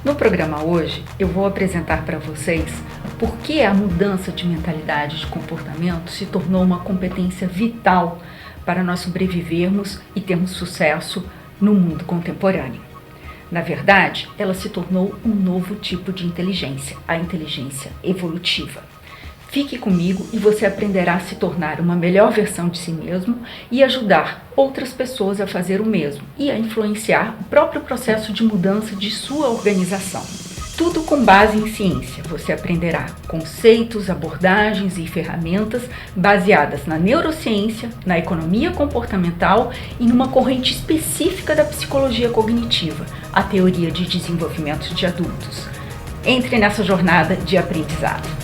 No programa hoje, eu vou apresentar para vocês por que a mudança de mentalidade e de comportamento se tornou uma competência vital para nós sobrevivermos e termos sucesso no mundo contemporâneo. Na verdade, ela se tornou um novo tipo de inteligência, a inteligência evolutiva. Fique comigo e você aprenderá a se tornar uma melhor versão de si mesmo e ajudar outras pessoas a fazer o mesmo e a influenciar o próprio processo de mudança de sua organização. Tudo com base em ciência. Você aprenderá conceitos, abordagens e ferramentas baseadas na neurociência, na economia comportamental e numa corrente específica da psicologia cognitiva, a teoria de desenvolvimento de adultos. Entre nessa jornada de aprendizado.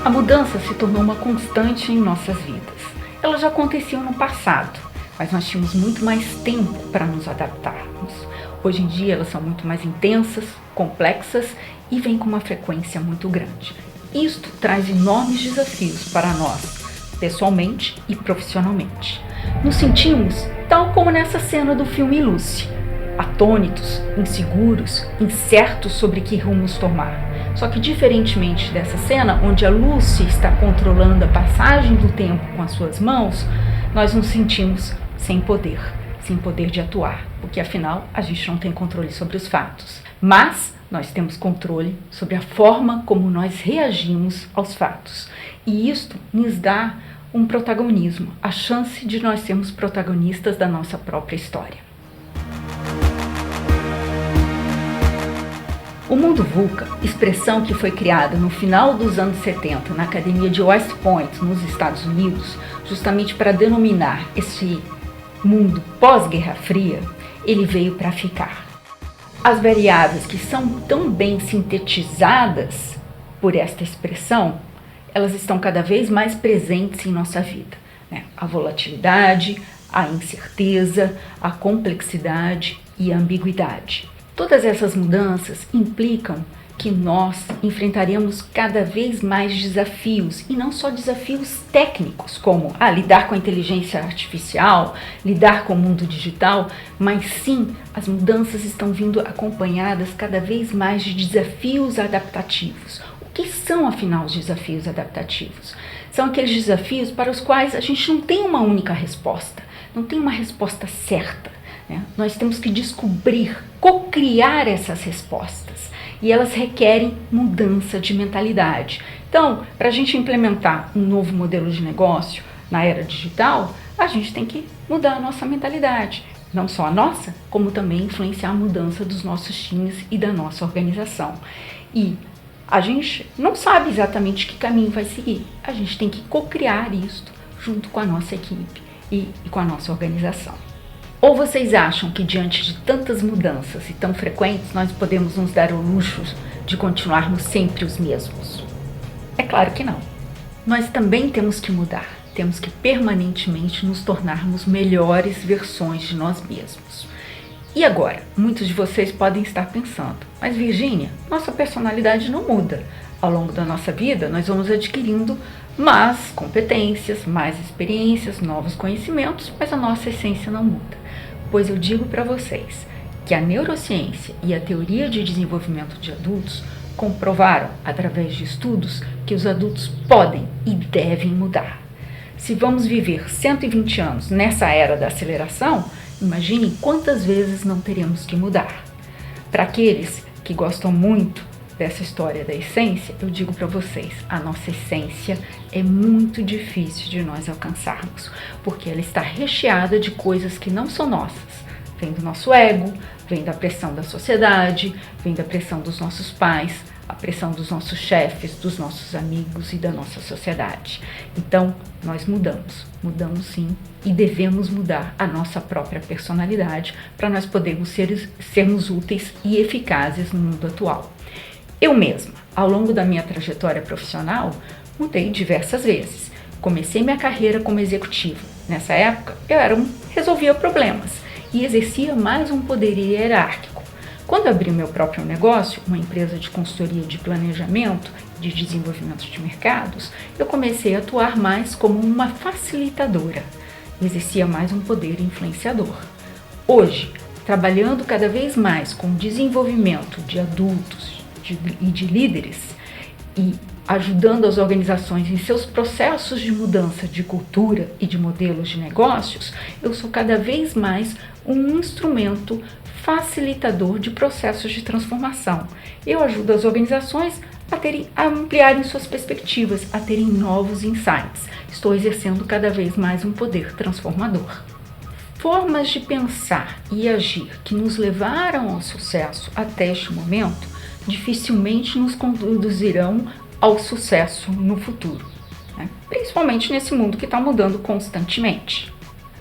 A mudança se tornou uma constante em nossas vidas. Elas já aconteciam no passado, mas nós tínhamos muito mais tempo para nos adaptarmos. Hoje em dia elas são muito mais intensas, complexas e vêm com uma frequência muito grande. Isto traz enormes desafios para nós, pessoalmente e profissionalmente. Nos sentimos tal como nessa cena do filme Lucy, atônitos, inseguros, incertos sobre que rumos tomar. Só que diferentemente dessa cena, onde a Lucy está controlando a passagem do tempo com as suas mãos, nós nos sentimos sem poder de atuar, porque afinal a gente não tem controle sobre os fatos. Mas nós temos controle sobre a forma como nós reagimos aos fatos. E isto nos dá um protagonismo, a chance de nós sermos protagonistas da nossa própria história. O mundo VUCA, expressão que foi criada no final dos anos 70 na Academia de West Point, nos Estados Unidos, justamente para denominar esse mundo pós-Guerra Fria, ele veio para ficar. As variáveis que são tão bem sintetizadas por esta expressão, elas estão cada vez mais presentes em nossa vida, né? A volatilidade, a incerteza, a complexidade e a ambiguidade. Todas essas mudanças implicam que nós enfrentaremos cada vez mais desafios, e não só desafios técnicos, como lidar com a inteligência artificial, lidar com o mundo digital, mas sim, as mudanças estão vindo acompanhadas cada vez mais de desafios adaptativos. O que são, afinal, os desafios adaptativos? São aqueles desafios para os quais a gente não tem uma única resposta, não tem uma resposta certa. Nós temos que descobrir, co-criar essas respostas, e elas requerem mudança de mentalidade. Então, para a gente implementar um novo modelo de negócio na era digital, a gente tem que mudar a nossa mentalidade, não só a nossa, como também influenciar a mudança dos nossos times e da nossa organização. E a gente não sabe exatamente que caminho vai seguir, a gente tem que co-criar isso junto com a nossa equipe e com a nossa organização. Ou vocês acham que diante de tantas mudanças e tão frequentes, nós podemos nos dar o luxo de continuarmos sempre os mesmos? É claro que não. Nós também temos que mudar, temos que permanentemente nos tornarmos melhores versões de nós mesmos. E agora, muitos de vocês podem estar pensando, mas Virgínia, nossa personalidade não muda. Ao longo da nossa vida, nós vamos adquirindo mais competências, mais experiências, novos conhecimentos, mas a nossa essência não muda. Pois eu digo para vocês que a neurociência e a teoria de desenvolvimento de adultos comprovaram, através de estudos, que os adultos podem e devem mudar. Se vamos viver 120 anos nessa era da aceleração, imagine quantas vezes não teremos que mudar. Para aqueles que gostam muito dessa história da essência, eu digo para vocês, a nossa essência é muito difícil de nós alcançarmos, porque ela está recheada de coisas que não são nossas. Vem do nosso ego, vem da pressão da sociedade, vem da pressão dos nossos pais, a pressão dos nossos chefes, dos nossos amigos e da nossa sociedade. Então, nós mudamos sim, e devemos mudar a nossa própria personalidade para nós podermos sermos úteis e eficazes no mundo atual. Eu mesma, ao longo da minha trajetória profissional, mudei diversas vezes. Comecei minha carreira como executiva. Nessa época, eu resolvia problemas e exercia mais um poder hierárquico. Quando abri o meu próprio negócio, uma empresa de consultoria de planejamento, de desenvolvimento de mercados, eu comecei a atuar mais como uma facilitadora. Exercia mais um poder influenciador. Hoje, trabalhando cada vez mais com o desenvolvimento de adultos e de líderes e ajudando as organizações em seus processos de mudança de cultura e de modelos de negócios, eu sou cada vez mais um instrumento facilitador de processos de transformação. Eu ajudo as organizações a ampliarem suas perspectivas, a terem novos insights. Estou exercendo cada vez mais um poder transformador. Formas de pensar e agir que nos levaram ao sucesso até este momento dificilmente nos conduzirão ao sucesso no futuro, né? Principalmente nesse mundo que está mudando constantemente.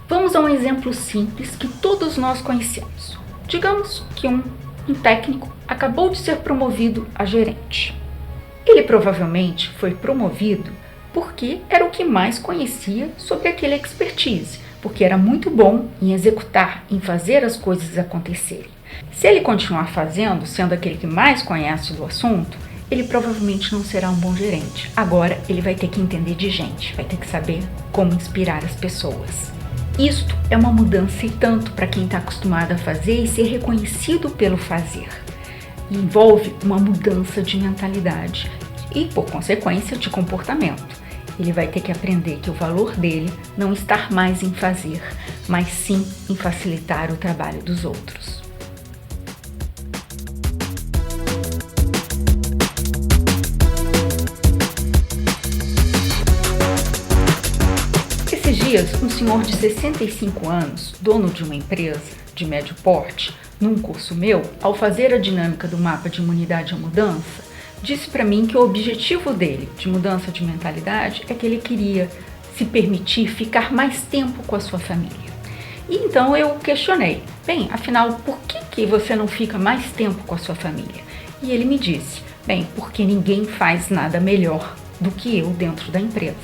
Vamos a um exemplo simples que todos nós conhecemos. Digamos que um técnico acabou de ser promovido a gerente. Ele provavelmente foi promovido porque era o que mais conhecia sobre aquele expertise, porque era muito bom em executar, em fazer as coisas acontecerem. Se ele continuar fazendo, sendo aquele que mais conhece do assunto, ele provavelmente não será um bom gerente. Agora ele vai ter que entender de gente, vai ter que saber como inspirar as pessoas. Isto é uma mudança e tanto para quem está acostumado a fazer e ser reconhecido pelo fazer. E envolve uma mudança de mentalidade e, por consequência, de comportamento. Ele vai ter que aprender que o valor dele não está mais em fazer, mas sim em facilitar o trabalho dos outros. Esses dias, um senhor de 65 anos, dono de uma empresa de médio porte, num curso meu, ao fazer a dinâmica do mapa de imunidade à mudança, disse para mim que o objetivo dele de mudança de mentalidade é que ele queria se permitir ficar mais tempo com a sua família. E então eu questionei, bem, afinal, por que você não fica mais tempo com a sua família? E ele me disse, bem, porque ninguém faz nada melhor do que eu dentro da empresa.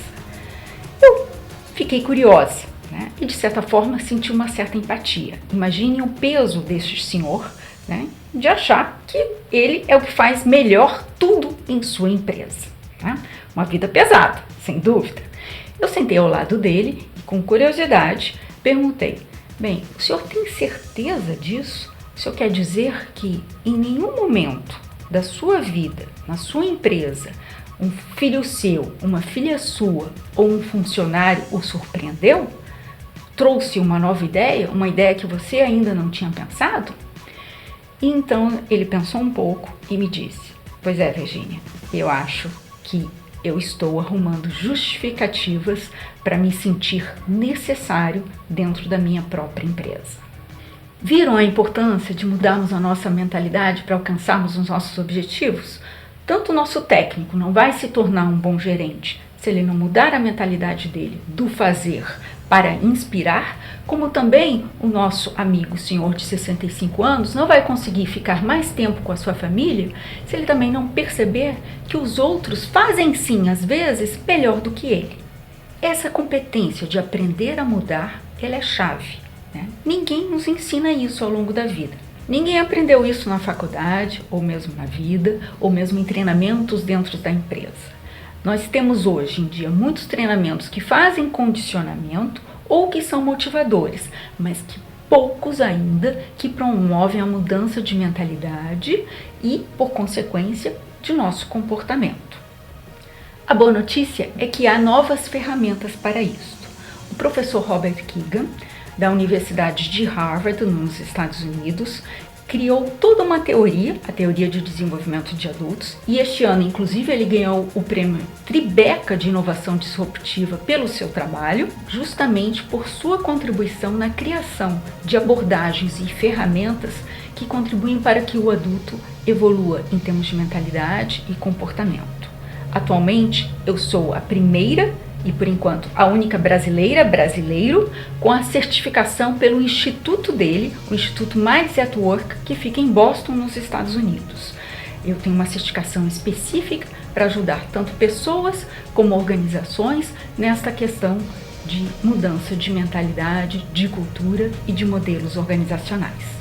Eu fiquei curiosa, né? E de certa forma senti uma certa empatia. Imagine o peso desse senhor, né, de achar que ele é o que faz melhor tudo em sua empresa, né? Uma vida pesada, sem dúvida. Eu sentei ao lado dele e, com curiosidade, perguntei, bem, o senhor tem certeza disso? O senhor quer dizer que em nenhum momento da sua vida, na sua empresa, um filho seu, uma filha sua ou um funcionário o surpreendeu? Trouxe uma nova ideia, uma ideia que você ainda não tinha pensado? E então ele pensou um pouco e me disse, pois é, Virginia, eu acho que eu estou arrumando justificativas para me sentir necessário dentro da minha própria empresa. Viram a importância de mudarmos a nossa mentalidade para alcançarmos os nossos objetivos? Tanto o nosso técnico não vai se tornar um bom gerente se ele não mudar a mentalidade dele do fazer para inspirar, como também o nosso amigo senhor de 65 anos não vai conseguir ficar mais tempo com a sua família se ele também não perceber que os outros fazem sim, às vezes, melhor do que ele. Essa competência de aprender a mudar, ela é chave, né? Ninguém nos ensina isso ao longo da vida. Ninguém aprendeu isso na faculdade, ou mesmo na vida, ou mesmo em treinamentos dentro da empresa. Nós temos hoje em dia muitos treinamentos que fazem condicionamento ou que são motivadores, mas que poucos ainda que promovem a mudança de mentalidade e, por consequência, de nosso comportamento. A boa notícia é que há novas ferramentas para isso. O professor Robert Kegan, da Universidade de Harvard, nos Estados Unidos, criou toda uma teoria, a teoria de desenvolvimento de adultos, e este ano, inclusive, ele ganhou o prêmio Tribeca de Inovação Disruptiva pelo seu trabalho, justamente por sua contribuição na criação de abordagens e ferramentas que contribuem para que o adulto evolua em termos de mentalidade e comportamento. Atualmente, eu sou a primeira e, por enquanto, a única brasileiro com a certificação pelo instituto dele, o Instituto Mindset at Work, que fica em Boston, nos Estados Unidos. Eu tenho uma certificação específica para ajudar tanto pessoas como organizações nesta questão de mudança de mentalidade, de cultura e de modelos organizacionais.